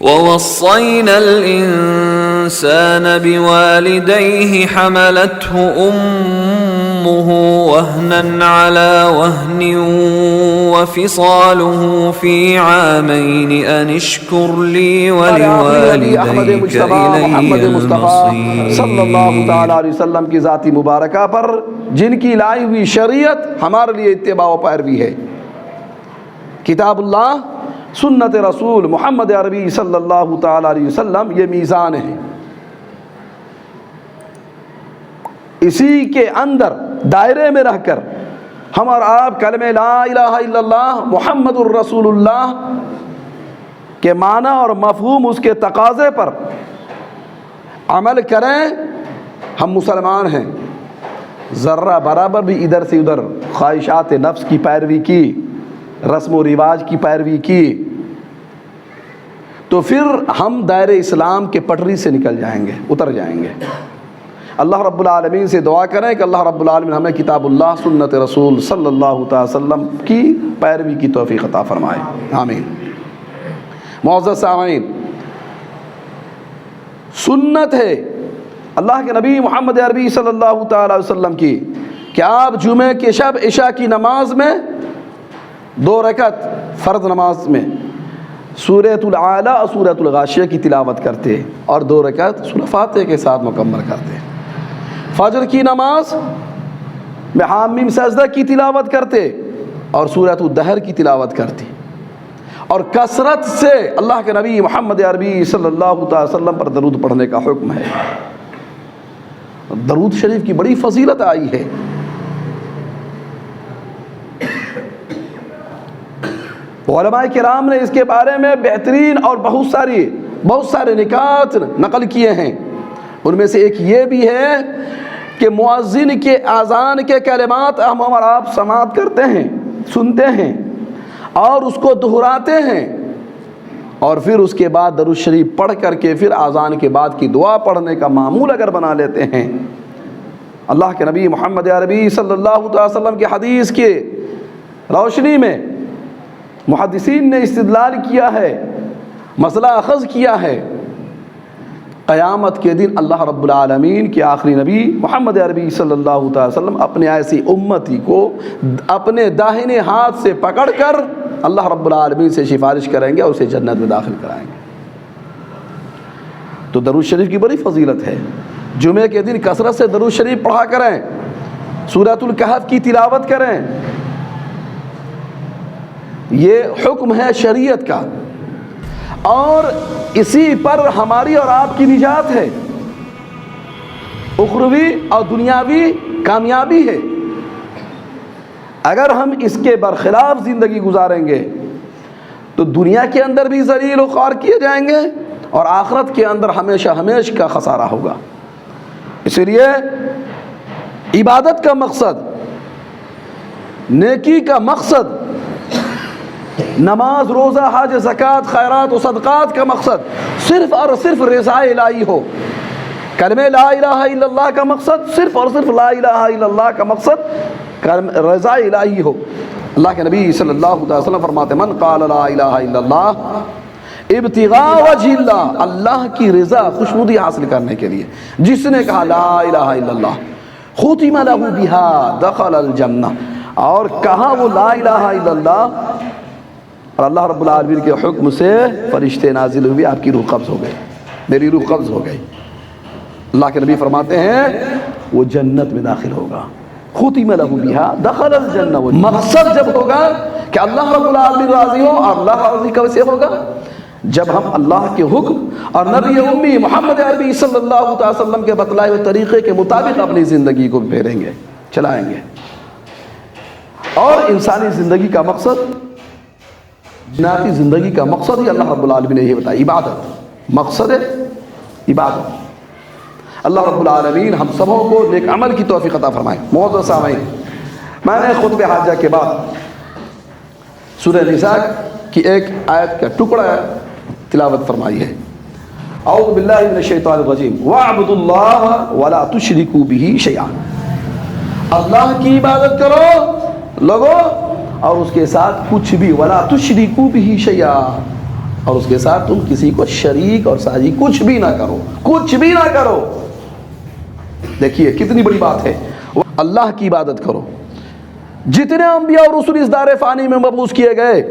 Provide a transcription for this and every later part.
وَوَصَّيْنَا الْإِنسَانَ بِوَالِدَيْهِ حَمَلَتْهُ أُمُّهُ وَهْنًا عَلَى وَهْنٍ وَفِصَالُهُ فِي عَامَيْنِ أَنِ اشْكُرْ لِي وَلِوَالِدَيْكَ إِلَيَّ الْمَصِيرُ صلی اللہ تعالیٰ علیہ وسلم کی ذاتی مبارکہ پر جن کی لائی ہوئی شریعت ہمارے لیے اتباع و پیروی ہے۔ کتاب اللہ، سنت رسول محمد عربی صلی اللہ تعالیٰ علیہ وسلم، یہ میزان ہے۔ اسی کے اندر دائرے میں رہ کر ہم اور آپ کلمہ لا الہ الا اللہ محمد الرسول اللہ کے معنی اور مفہوم، اس کے تقاضے پر عمل کریں۔ ہم مسلمان ہیں، ذرہ برابر بھی ادھر سے ادھر خواہشات نفس کی پیروی کی، رسم و رواج کی پیروی کی، تو پھر ہم دائرہ اسلام کے پٹری سے نکل جائیں گے، اتر جائیں گے۔ اللہ رب العالمین سے دعا کریں کہ اللہ رب العالمین ہمیں کتاب اللہ، سنت رسول صلی اللہ تعالی وسلم کی پیروی کی توفیق عطا فرمائے، آمین۔ معزز سامعین، سنت ہے اللہ کے نبی محمد عربی صلی اللہ تعالی وسلم کی کہ آپ جمعے کے شب عشاء کی نماز میں 2 رکعت فرض نماز میں سورۃ الاعلیٰ اور سورۃ الغاشیہ کی تلاوت کرتے اور 2 رکعت سورۃ فاتحہ کے ساتھ مکمل کرتے۔ فجر کی نماز میں حامیم سجدہ کی تلاوت کرتے اور سورۃ الدہر کی تلاوت کرتے، اور کثرت سے اللہ کے نبی محمد عربی صلی اللہ تعالی وسلم پر درود پڑھنے کا حکم ہے۔ درود شریف کی بڑی فضیلت آئی ہے۔ علماء کرام نے اس کے بارے میں بہترین اور بہت سارے نکات نقل کیے ہیں۔ ان میں سے ایک یہ بھی ہے کہ مؤذن کے اذان کے کلمات ہم اور آپ سماعت کرتے ہیں، سنتے ہیں اور اس کو دہراتے ہیں، اور پھر اس کے بعد درود شریف پڑھ کر کے پھر اذان کے بعد کی دعا پڑھنے کا معمول اگر بنا لیتے ہیں۔ اللہ کے نبی محمد عربی صلی اللہ علیہ وسلم کی حدیث کے روشنی میں محدثین نے استدلال کیا ہے، مسئلہ اخذ کیا ہے۔ قیامت کے دن اللہ رب العالمین کے آخری نبی محمد عربی صلی اللہ تعالی وسلم اپنے ایسی امتی کو اپنے داہنے ہاتھ سے پکڑ کر اللہ رب العالمین سے سفارش کریں گے اور اسے جنت میں داخل کرائیں گے۔ تو درود شریف کی بڑی فضیلت ہے۔ جمعے کے دن کثرت سے درود شریف پڑھا کریں، سورۃ الکہف کی تلاوت کریں، یہ حکم ہے شریعت کا، اور اسی پر ہماری اور آپ کی نجات ہے، اخروی اور دنیاوی کامیابی ہے۔ اگر ہم اس کے برخلاف زندگی گزاریں گے تو دنیا کے اندر بھی ذلیل و خوار کیے جائیں گے اور آخرت کے اندر ہمیشہ کا خسارہ ہوگا۔ اس لیے عبادت کا مقصد، نیکی کا مقصد، نماز، روزہ، حج، زکوٰۃ، خیرات و صدقات کا مقصد صرف اور صرف رضا الہی ہو۔ کلمہ لا الہ الا اللہ کا مقصد صرف اور صرف لا الہ الا اللہ کا مقصد رضا الہی ہو۔ اللہ کے نبی صلی اللہ علیہ وسلم فرماتے من قال لا الہ الا اللہ ابتغاء وجہ اللہ، اللہ کی رضا، خوشنودی حاصل کرنے کے لیے جس نے کہا لا الہ الا اللہ ختم لہ بہا دخل الجنہ، اور کہا وہ لا الہ الا اللہ، اور اللہ رب العالمین کے حکم سے فرشتے نازل ہوئے، آپ کی روح قبض ہو گئی، میری روح قبض ہو گئی۔ اللہ کے نبی فرماتے ہیں وہ جنت میں داخل ہوگا، ختم لہ بہا دخل الجنہ۔ مقصد جب ہوگا کہ اللہ رب العالمین راضی ہو، اور اللہ راضی کیسے ہوگا؟ جب ہم اللہ کے حکم اور نبی امی محمد عربی صلی اللہ تعالی وسلم کے بتلائے ہوئے طریقے کے مطابق اپنی زندگی کو پھیریں گے، چلائیں گے۔ اور انسانی زندگی کا مقصد، جناتی زندگی کا مقصد ہی اللہ رب العالمین نے یہ بتایا، عبادت، مقصد ہے عبادت۔ اللہ رب العالمین ہم سبوں کو نیک عمل کی توفیق عطا فرمائے۔ معزز سامعین، میں نے خطبہ حاجہ کے بعد سورہ نساء کی ایک آیت کا ٹکڑا تلاوت فرمائی ہے۔ اعوذ باللہ من الشیطان الرجیم وَاعْبُدُوا اللَّهَ وَلَا تُشْرِكُوا بِهِ شَيْئًا، اللہ کی عبادت کرو لوگو اور اس کے ساتھ کچھ بھی، وَلَا تُشْرِكُوا بِهِ شَيْئًا، اور اس کے ساتھ تم کسی کو شریک اور ساجی کچھ بھی نہ کرو، کچھ بھی نہ کرو۔ دیکھیے کتنی بڑی بات ہے، اللہ کی عبادت کرو۔ جتنے انبیاء اور رسول اس دار فانی میں مبعوث کیے گئے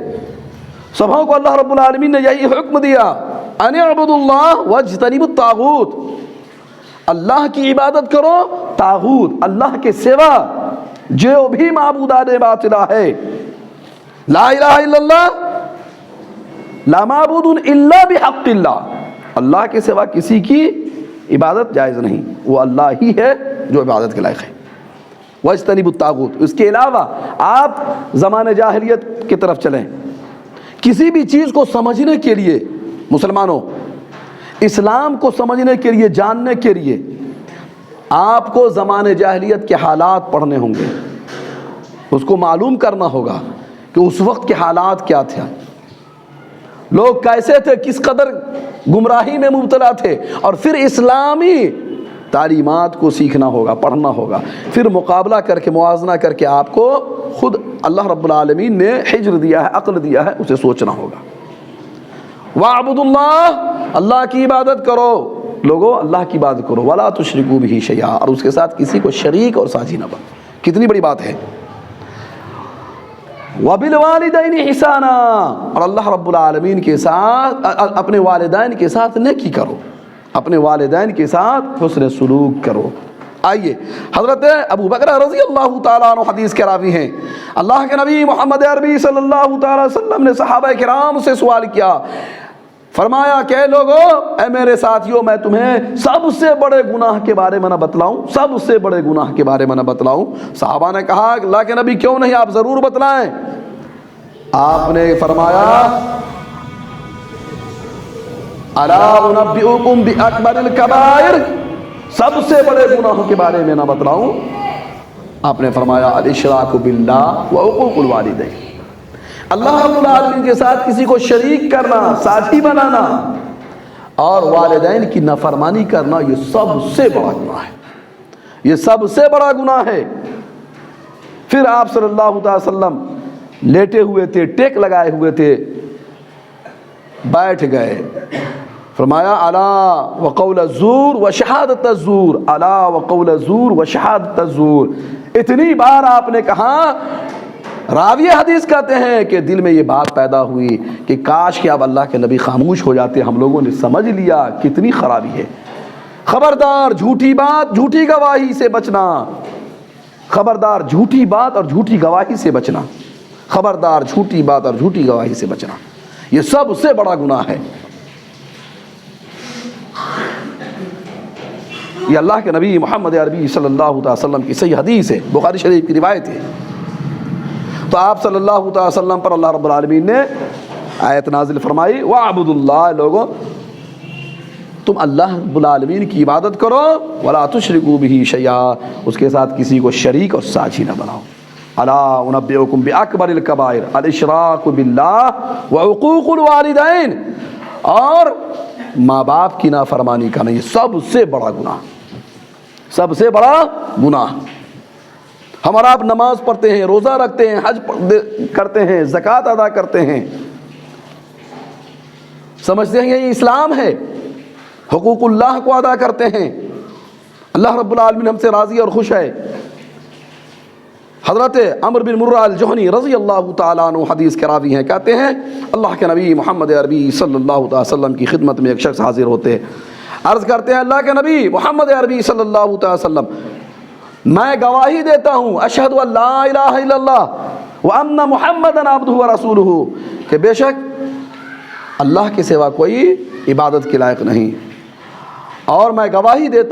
سبھوں کو اللہ رب العالمین نے یہی حکم دیا، ان اعبدوا اللہ واجتنبوا الطاغوت، اللہ کی عبادت کرو، طاغوت اللہ کے سوا جو بھی معبودان باطلہ ہے، لا الہ الا اللہ، لا معبود الا بحق اللہ، اللہ کے سوا کسی کی عبادت جائز نہیں، وہ اللہ ہی ہے جو عبادت کے لائق ہے۔ واجتنبوا الطاغوت، اس کے علاوہ آپ زمانہ جاہلیت کی طرف چلیں، کسی بھی چیز کو سمجھنے کے لیے مسلمانوں، اسلام کو سمجھنے کے لیے، جاننے کے لیے آپ کو زمانہ جاہلیت کے حالات پڑھنے ہوں گے، اس کو معلوم کرنا ہوگا کہ اس وقت کے حالات کیا تھے، لوگ کیسے تھے، کس قدر گمراہی میں مبتلا تھے، اور پھر اسلامی تعلیمات کو سیکھنا ہوگا، پڑھنا ہوگا، پھر مقابلہ کر کے، موازنہ کر کے آپ کو خود اللہ رب العالمین نے حجر دیا ہے، عقل دیا ہے، اسے سوچنا ہوگا۔ وَاعْبُدُوا اللَّهَ، اللہ کی عبادت کرو، لوگوں اللہ کی عبادت کرو، وَلَا تُشْرِكُوا بِهِ شَيْئًا، اور اس کے ساتھ کسی کو شریک اور ساجی نہ بنو۔ کتنی بڑی بات ہے۔ وَبِالْوَالِدَيْنِ إِحْسَانًا، اور اللہ رب العالمین کے ساتھ، اپنے والدین کے ساتھ نیکی کرو، اپنے والدین کے ساتھ حسن سلوک کرو۔ آئیے حضرت ابو بکر رضی اللہ تعالیٰ عنہ حدیث کے راوی ہیں، اللہ کے نبی محمد عربی صلی اللہ تعالیٰ علیہ وسلم نے صحابہ کرام سے سوال کیا، فرمایا کہ اے لوگو، اے میرے ساتھیوں، میں تمہیں سب سے بڑے گناہ کے بارے میں نہ بتلاؤں، سب سے بڑے گناہ کے بارے میں نہ بتلاؤں؟ صحابہ نے کہا اللہ کے نبی کیوں نہیں، آپ ضرور بتلائیں۔ آپ نے فرمایا الا انبئکم باکبر الکبائر، سب سے بڑے گناہوں کے بارے میں نہ بتلاؤں؟ آپ نے فرمایا الاشراک باللہ وعقوق الوالدین، اللہ رب العالمین کے ساتھ کسی کو شریک کرنا، ساتھی بنانا، اور والدین کی نافرمانی کرنا، یہ سب سے بڑا گناہ ہے، یہ سب سے بڑا گناہ ہے۔ پھر آپ صلی اللہ علیہ وسلم لیٹے ہوئے تھے، ٹیک لگائے ہوئے تھے، بیٹھ گئے، فرمایا الا وقول الزور وشہادت الزور، الا وقول الزور وشہادت الزور، اتنی بار آپ نے کہا، راوی حدیث کہتے ہیں کہ دل میں یہ بات پیدا ہوئی کہ کاش کہ اب اللہ کے نبی خاموش ہو جاتے، ہم لوگوں نے سمجھ لیا کتنی خرابی ہے۔ خبردار جھوٹی بات، جھوٹی گواہی سے بچنا، خبردار جھوٹی بات اور جھوٹی گواہی سے بچنا، خبردار جھوٹی بات اور جھوٹی گواہی سے بچنا، یہ سب سے بڑا گناہ ہے۔ یہ اللہ کے نبی محمد عربی صلی اللہ علیہ وسلم کی صحیح حدیث ہے، بخاری شریف کی روایت ہے۔ تو آپ صلی اللہ علیہ وسلم پر اللہ رب العالمین نے آیت نازل فرمائی، وَاعْبُدُوا اللَّهَ، لوگوں تم اللہ رب العالمین کی عبادت کرو، وَلَا تُشْرِكُوا بِهِ شَيْئًا، اس کے ساتھ کسی کو شریک اور ساجی نہ بناؤ۔ الا انبئکم باکبر الکبائر الاشراک باللہ وعقوق الوالدین، اور ماں باپ کی نافرمانی کرنا، یہ سب سے بڑا گناہ، سب سے بڑا گناہ۔ ہم اور آپ نماز پڑھتے ہیں، روزہ رکھتے ہیں، حج کرتے ہیں، زکوٰۃ ادا کرتے ہیں، سمجھتے ہیں یہ اسلام ہے، حقوق اللہ کو ادا کرتے ہیں، اللہ رب العالمین ہم سے راضی اور خوش ہے۔ حضرت عمرو بن مرہ الجہنی رضی اللہ تعالیٰ عنہ حدیث کے راوی ہیں، کہتے ہیں اللہ کے نبی محمد عربی صلی اللہ علیہ وسلم کی خدمت میں ایک شخص حاضر ہوتے، عرض کرتے ہیں اللہ کے نبی محمد عربی صلی اللہ علیہ وسلم، میں گواہی دیتا ہوں اشہد ان لا الہ الا اللہ وان محمدا عبدہ ورسولہ، کہ بے شک اللہ کے سوا کوئی عبادت کے لائق نہیں، اور میں گواہی دیتا